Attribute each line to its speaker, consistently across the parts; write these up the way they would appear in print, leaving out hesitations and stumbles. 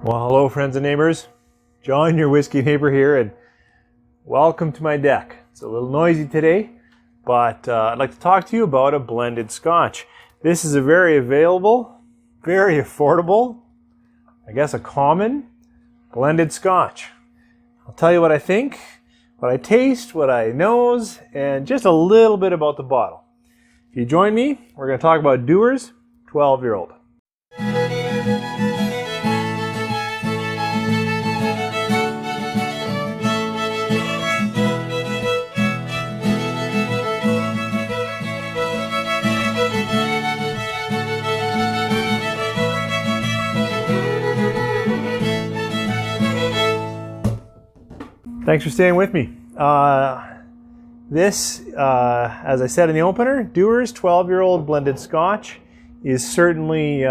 Speaker 1: Well, hello friends and neighbors. John, your whiskey neighbor here, and welcome to my deck. It's a little noisy today, but I'd like to talk to you about a blended Scotch. This is a very available, very affordable, I guess a common blended Scotch. I'll tell you what I think, what I taste, what I nose, and just a little bit about the bottle. If you join me, we're going to talk about Dewar's 12-year-old. Thanks for staying with me. This, as I said in the opener, Dewar's 12-year-old blended Scotch is certainly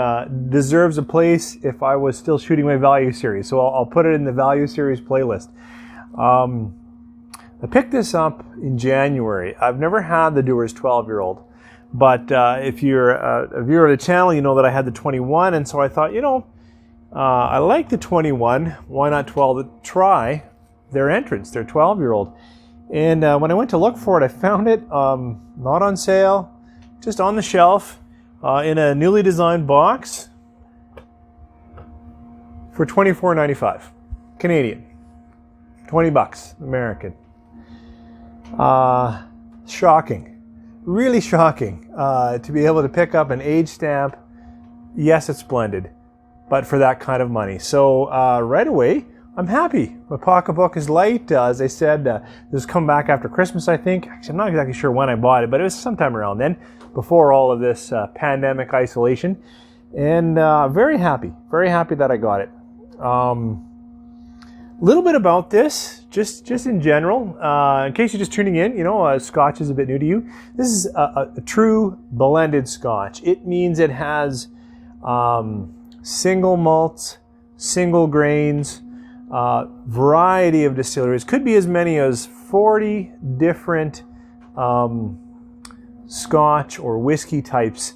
Speaker 1: deserves a place if I was still shooting my value series. So I'll put it in the value series playlist. I picked this up in January. I've never had the Dewar's 12-year-old, but if you're a viewer of the channel, you know that I had the 21, and so I thought, I like the 21. Why not 12 to try their entrance, their 12-year-old. And when I went to look for it, I found it not on sale, just on the shelf in a newly designed box for $24.95 Canadian, 20 bucks American. Shocking, really shocking to be able to pick up an age stamp. Yes, it's blended, but for that kind of money. So right away, I'm happy. My pocketbook is light. As I said, this has come back after Christmas, I think. Actually, I'm not exactly sure when I bought it, but it was sometime around then, before all of this pandemic isolation. And very happy that I got it. A little bit about this, just in general. In case you're just tuning in, Scotch is a bit new to you. This is a true blended Scotch. It means it has single malts, single grains, variety of distilleries. Could be as many as 40 different Scotch or whiskey types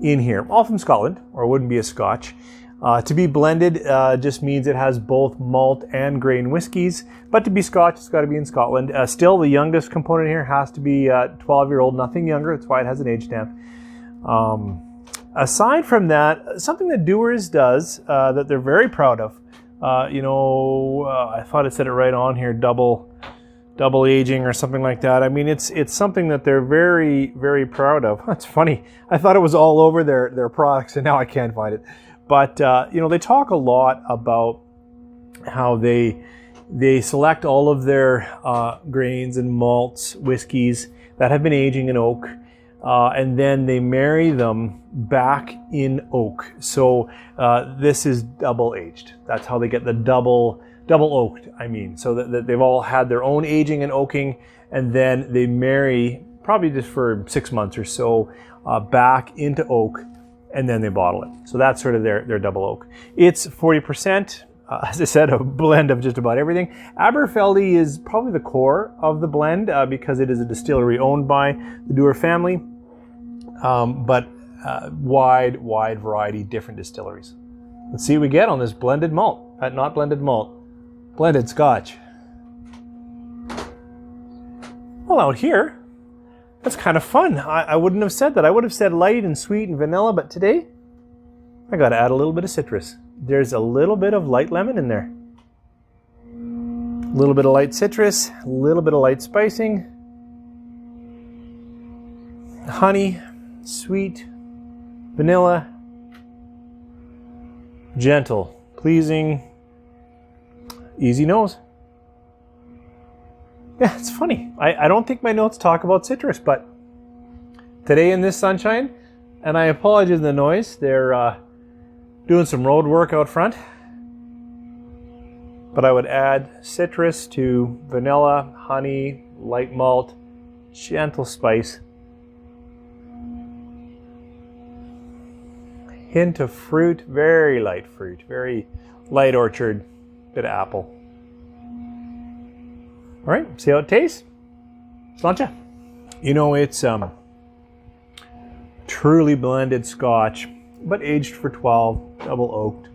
Speaker 1: in here, all from Scotland, or it wouldn't be a Scotch. To be blended just means it has both malt and grain whiskeys, but to be Scotch, it's got to be in Scotland. Still, the youngest component here has to be 12-year-old, nothing younger. That's why it has an age stamp. Aside from that, something that Dewar's does that they're very proud of, I thought it said it right on here, double aging or something like that. I mean, it's something that they're very, very proud of. That's funny. I thought it was all over their products, and now I can't find it. But they talk a lot about how they select all of their grains and malts, whiskeys that have been aging in oak, and then they marry them back in oak. So this is double aged. That's how they get the double oaked, so that they've all had their own aging and oaking, and then they marry, probably just for 6 months or so, back into oak, and then they bottle it. So that's sort of their double oak. It's 40%, as I said, a blend of just about everything. Aberfeldy is probably the core of the blend because it is a distillery owned by the Dewar family, but wide variety, different distilleries. Let's see what we get on this blended malt. Not blended malt, blended Scotch. Well, out here, that's kind of fun. I wouldn't have said that. I would have said light and sweet and vanilla, but today, I got to add a little bit of citrus. There's a little bit of light lemon in there. A little bit of light citrus, a little bit of light spicing. Honey, sweet, vanilla, gentle, pleasing, easy nose. Yeah, it's funny. I don't think my notes talk about citrus, but today in this sunshine, and I apologize for the noise, they're doing some road work out front, but I would add citrus to vanilla, honey, light malt, gentle spice, hint of fruit, very light fruit, very light orchard, bit of apple. All right, see how it tastes? Sláinte. It's truly blended Scotch, but aged for 12, double oaked.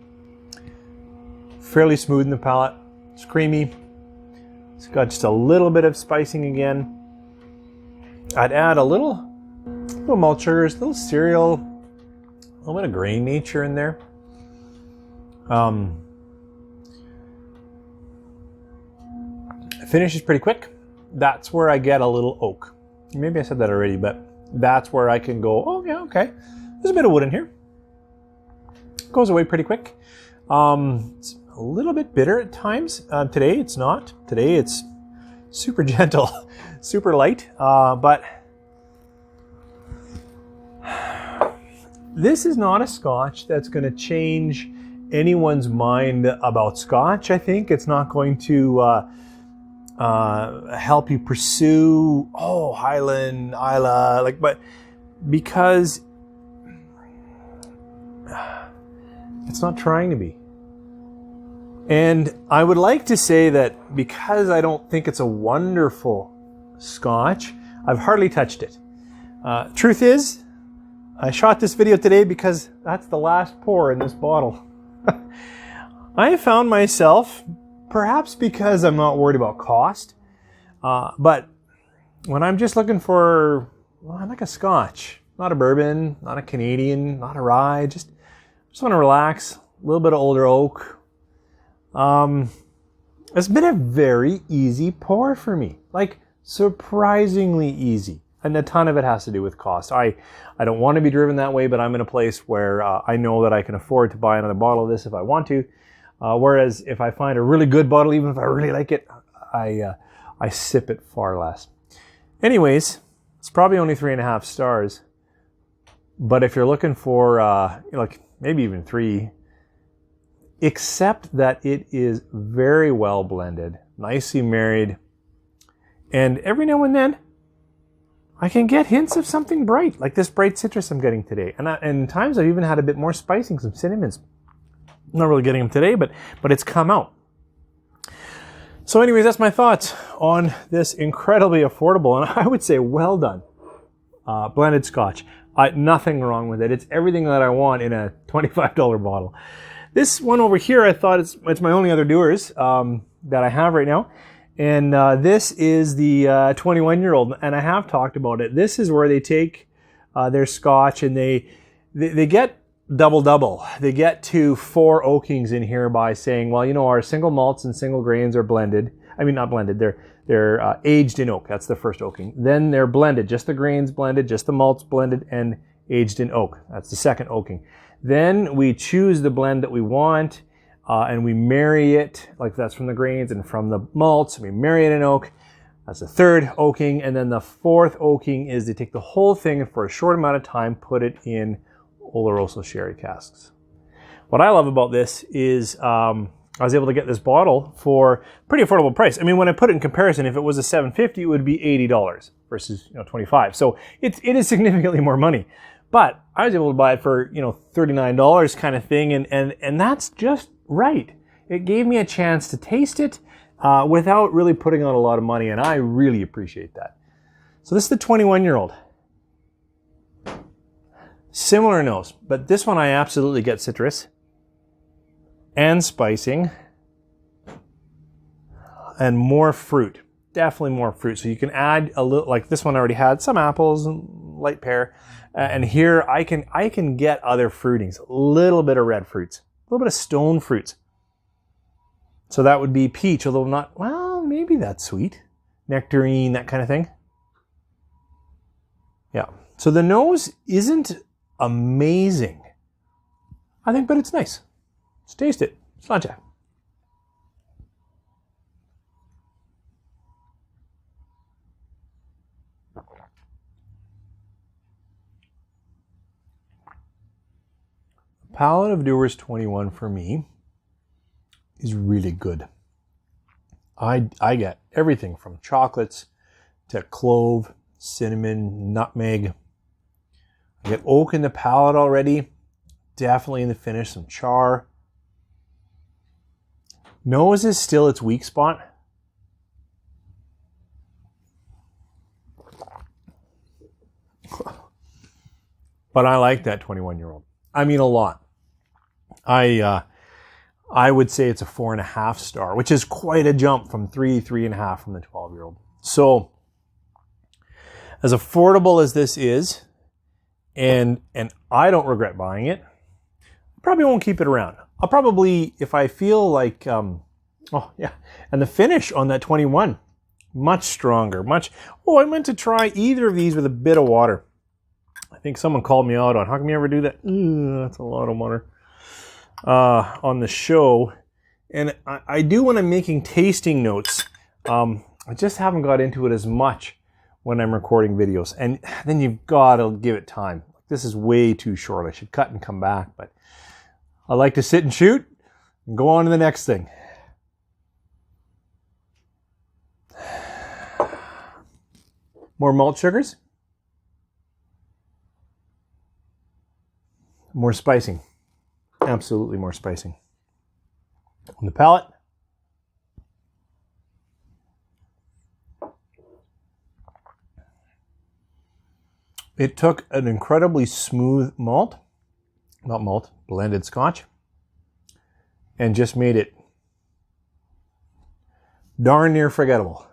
Speaker 1: fairly smooth in the palate. It's creamy. It's got just a little bit of spicing again. I'd add a little malt sugars, a little cereal, a little bit of grain nature in there. Finish is pretty quick. That's where I get a little oak. Maybe I said that already, but that's where I can go, oh yeah, okay. There's a bit of wood in here. Goes away pretty quick. It's a little bit bitter at times. Today it's not. Today it's super gentle, super light. But this is not a Scotch that's going to change anyone's mind about Scotch. I think it's not going to help you pursue Highland, Isla, but because it's not trying to be. And I would like to say that because I don't think it's a wonderful Scotch, I've hardly touched it. Truth is, I shot this video today because that's the last pour in this bottle. I found myself, perhaps because I'm not worried about cost, but when I'm just looking for, I like a Scotch, not a bourbon, not a Canadian, not a rye, just want to relax, a little bit of older oak. It's been a very easy pour for me, surprisingly easy. And a ton of it has to do with cost. I don't want to be driven that way, but I'm in a place where I know that I can afford to buy another bottle of this if I want to. Whereas if I find a really good bottle, even if I really like it, I sip it far less. Anyways, it's probably only 3.5 stars. But if you're looking for maybe even 3, except that it is very well blended, nicely married, and every now and then I can get hints of something bright, like this bright citrus I'm getting today. And times I've even had a bit more spicing, some cinnamons. I'm not really getting them today, but it's come out. So anyways, that's my thoughts on this incredibly affordable, and I would say well done, blended Scotch. Nothing wrong with it. It's everything that I want in a $25 bottle. This one over here, I thought it's my only other Dewar's that I have right now. And this is the 21-year-old, and I have talked about it. This is where they take their Scotch and they get double. They get to 4 oakings in here by saying, well, our single malts and single grains are blended. I mean, not blended. They're aged in oak. That's the first oaking. Then they're blended, just the grains blended, just the malts blended, and aged in oak. That's the second oaking. Then we choose the blend that we want. And we marry it, that's from the grains and from the malts, and we marry it in oak. That's the third oaking. And then the fourth oaking is they take the whole thing and for a short amount of time put it in Oloroso sherry casks. What I love about this is I was able to get this bottle for a pretty affordable price. I mean, when I put it in comparison, if it was a $7.50, it would be $80 versus $25. So it is significantly more money. But I was able to buy it for $39 kind of thing, and that's just right. It gave me a chance to taste it without really putting on a lot of money, and I really appreciate that. So this is the 21-year-old. Similar nose, but this one I absolutely get citrus and spicing and more fruit. Definitely more fruit. So you can add a little, like this one already had some apples and light pear. And here I can get other fruitings, a little bit of red fruits, a little bit of stone fruits. So that would be peach, although not, well, maybe that's sweet. Nectarine, that kind of thing. Yeah. So the nose isn't amazing, I think, but it's nice. Let's taste it. Sláinte. Palate of Dewar's 21 for me is really good. I get everything from chocolates to clove, cinnamon, nutmeg. I get oak in the palate already. Definitely in the finish, some char. Nose is still its weak spot. But I like that 21-year-old. I mean, a lot. I I would say it's a 4.5 star, which is quite a jump from 3.5 from the 12-year-old. So as affordable as this is, and I don't regret buying it, I probably won't keep it around. I'll probably, if I feel like, and the finish on that 21, much stronger, I meant to try either of these with a bit of water. I think someone called me out on, how come you ever do that? That's a lot of water on the show. And I do when I'm making tasting notes. I just haven't got into it as much when I'm recording videos. And then you've got to give it time. This is way too short. I should cut and come back. But I like to sit and shoot and go on to the next thing. More malt sugars. More spicing. Absolutely more spicing. On the palate. It took an incredibly smooth blended Scotch, and just made it darn near forgettable.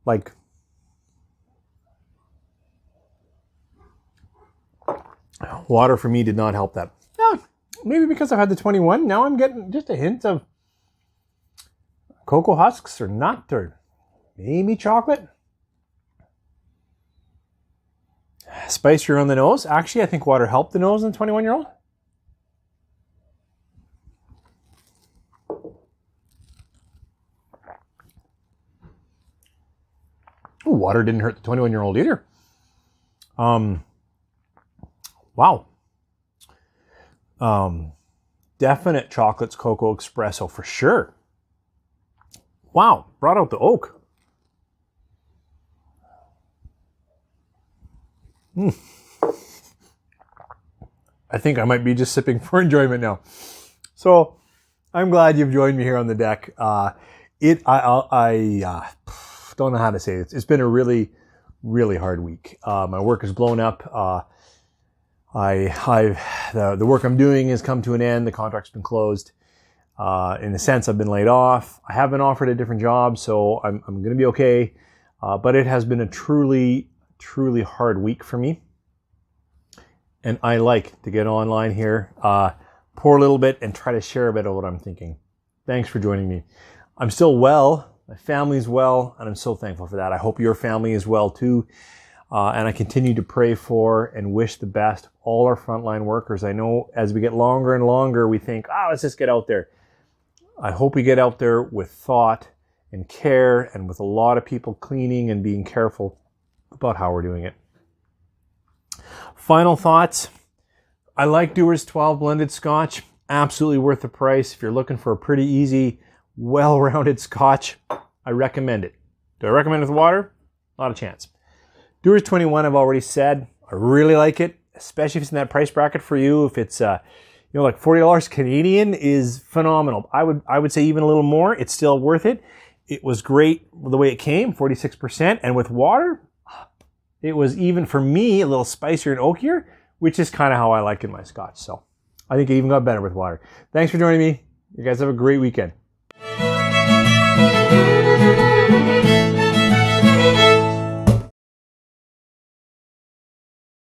Speaker 1: Like, water for me did not help that. Yeah, maybe because I've had the 21, now I'm getting just a hint of cocoa husks or nut or maybe chocolate. Spicier on the nose. Actually, I think water helped the nose in the 21-year-old. Water didn't hurt the 21-year-old either. Wow. Definite chocolates, cocoa, espresso for sure. Wow, brought out the oak. I think I might be just sipping for enjoyment now. So I'm glad you've joined me here on the deck. I don't know how to say it. It's been a really, really hard week. My work is blown up. The work I'm doing has come to an end. The contract's been closed. In a sense, I've been laid off. I have been offered a different job, so I'm going to be okay. But it has been a truly hard week for me. And I like to get online here, pour a little bit and try to share a bit of what I'm thinking. Thanks for joining me. I'm still well. My family's well, and I'm so thankful for that. I hope your family is well too. And I continue to pray for and wish the best all our frontline workers. I know as we get longer and longer, we think, let's just get out there. I hope we get out there with thought and care and with a lot of people cleaning and being careful about how we're doing it. Final thoughts. I like Dewar's 12 blended Scotch. Absolutely worth the price. If you're looking for a pretty easy, well-rounded Scotch, I recommend it. Do I recommend it with water? Not a chance. Dewar's 21, I've already said. I really like it, especially if it's in that price bracket for you. If it's like $40 Canadian is phenomenal. I would say even a little more. It's still worth it. It was great the way it came, 46%, and with water, it was even for me a little spicier and oakier, which is kind of how I like in my Scotch. So I think it even got better with water. Thanks for joining me. You guys have a great weekend.